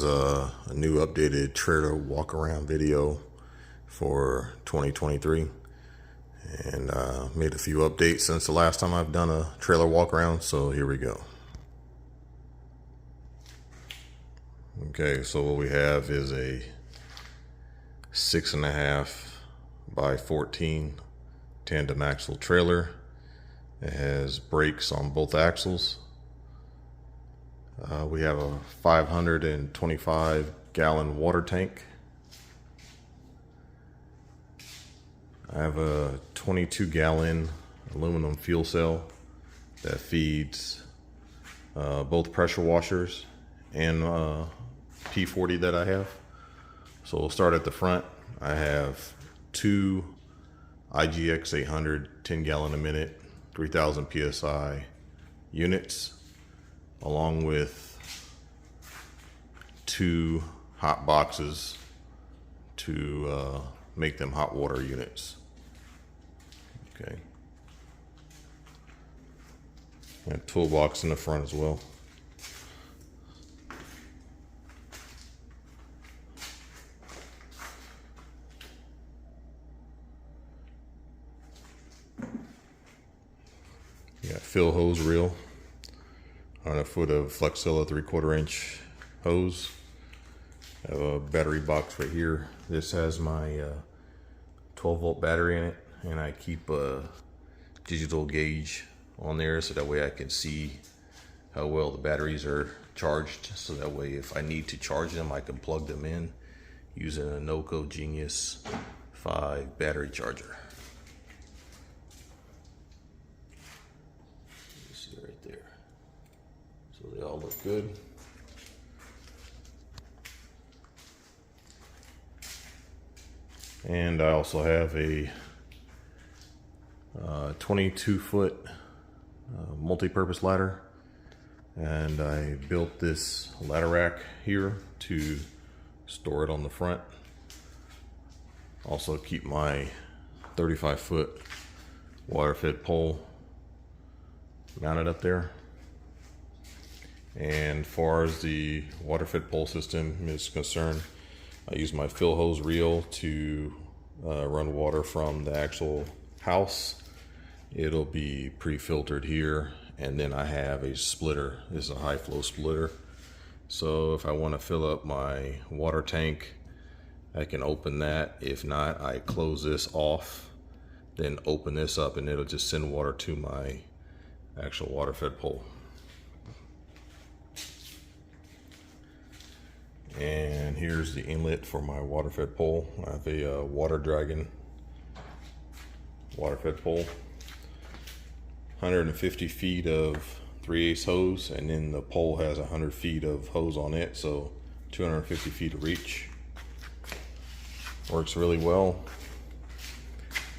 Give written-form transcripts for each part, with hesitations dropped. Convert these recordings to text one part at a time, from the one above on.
is a new updated trailer walk around video for 2023, and made a few updates since the last time I've done a trailer walk around, so here we go. Okay, so what we have is a 6.5 by 14 tandem axle trailer. It has brakes on both axles. We have a 525 gallon water tank. I have a 22 gallon aluminum fuel cell that feeds both pressure washers and P40 that I have. So we'll start at the front. I have two IGX 800 10 gallon a minute 3000 psi units, along with two hot boxes to make them hot water units. Okay. And a toolbox in the front as well. You got fill hose reel on a foot of Flexilla 3/4 inch hose. I have a battery box right here. This has my 12 volt battery in it, and I keep a digital gauge on there so that way I can see how well the batteries are charged, so that way if I need to charge them I can plug them in using a Noco Genius 5 battery charger. Right there. So they all look good. And I also have a 22-foot multi-purpose ladder, and I built this ladder rack here to store it on the front. Also keep my 35-foot water-fed pole mounted up there. And as far as the water-fed pole system is concerned, I use my fill hose reel to run water from the actual house. It'll be pre-filtered here, and then I have a splitter. This is a high flow splitter. So if I want to fill up my water tank, I can open that. If not, I close this off, then open this up, and it'll just send water to my actual water fed pole. And here's the inlet for my water fed pole. I have a Water Dragon water fed pole, 150 feet of 3/8 hose, and then the pole has 100 feet of hose on it, so 250 feet of reach. Works really well.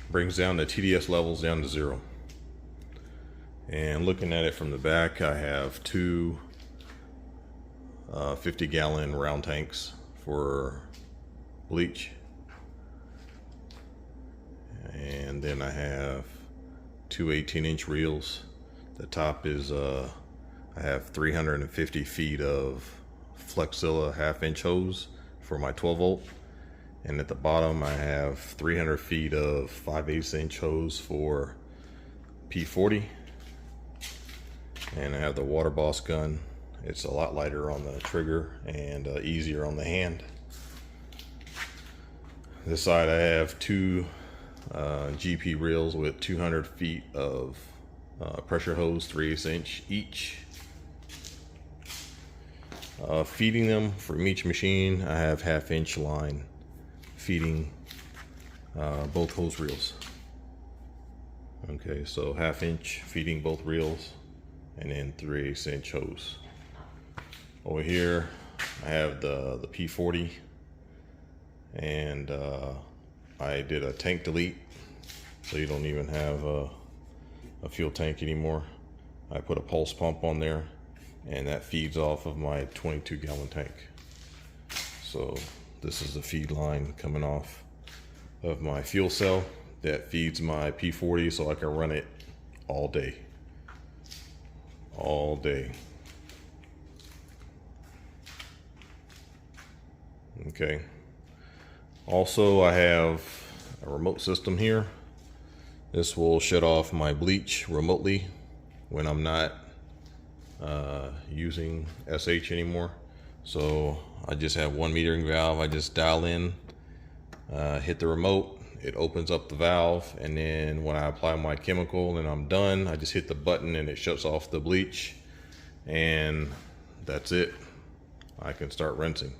Brings down the TDS levels down to 0. And looking at it from the back, I have two 50 gallon round tanks for bleach. And then I have two 18-inch reels. The top is, I have 350 feet of Flexilla 1/2-inch hose for my 12 volt. And at the bottom, I have 300 feet of 5/8 inch hose for P40. And I have the Water Boss gun. It's a lot lighter on the trigger and easier on the hand. This side I have two GP reels with 200 feet of pressure hose, 3/8 inch each. Feeding them from each machine, I have 1/2-inch line feeding both hose reels. Okay, so 1/2-inch feeding both reels, and then 3/8 inch hose. Over here I have the P40, and I did a tank delete, so you don't even have a fuel tank anymore. I put a pulse pump on there, and that feeds off of my 22 gallon tank. So this is the feed line coming off of my fuel cell that feeds my P40, so I can run it all day. All day. Okay. Also, I have a remote system here. This will shut off my bleach remotely when I'm not using SH anymore. So I just have one metering valve. I just dial in, hit the remote, it opens up the valve, and then when I apply my chemical and I'm done, I just hit the button and it shuts off the bleach, and that's it. I can start rinsing.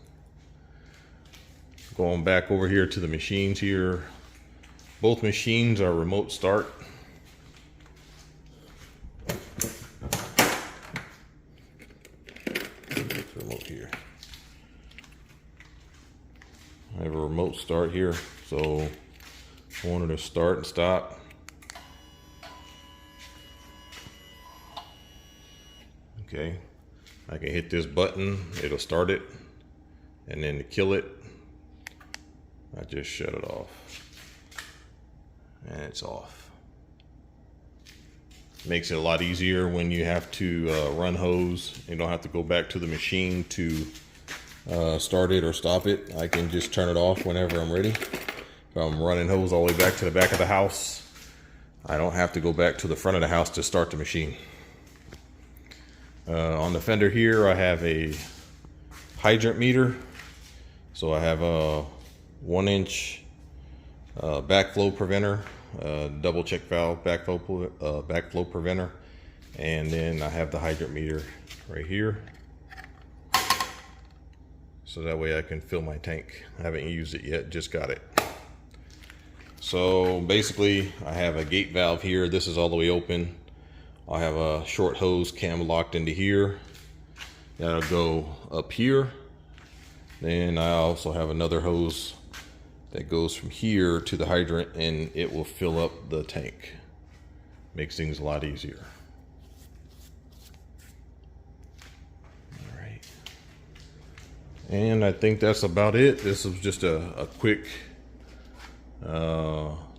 Going back over here to the machines here, both machines are remote start. Remote here. I have a remote start here, so I wanted to start and stop. Okay, I can hit this button, it'll start it, and then to kill it, I just shut it off, and it's off. Makes it a lot easier when you have to run hose. You don't have to go back to the machine to start it or stop it. I can just turn it off whenever I'm ready. If I'm running hose all the way back to the back of the house, I don't have to go back to the front of the house to start the machine. On the fender here, I have a hydrant meter. So I have a 1-inch backflow preventer, double check valve backflow preventer, and then I have the hydrant meter right here, so that way I can fill my tank. I haven't used it yet, just got it. So basically I have a gate valve here. This is all the way open. I have a short hose cam locked into here that'll go up here. Then I also have another hose that goes from here to the hydrant, and it will fill up the tank. Makes things a lot easier. All right. And I think that's about it. This was just a quick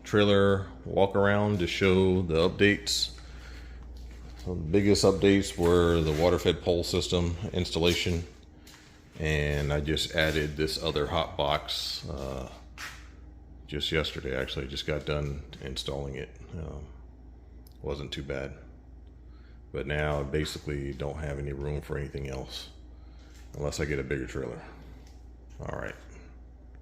trailer walk around to show the updates. So the biggest updates were the water fed pole system installation, and I just added this other hot box just yesterday. Actually, just got done installing it. Wasn't too bad, but now I basically don't have any room for anything else unless I get a bigger trailer. All right.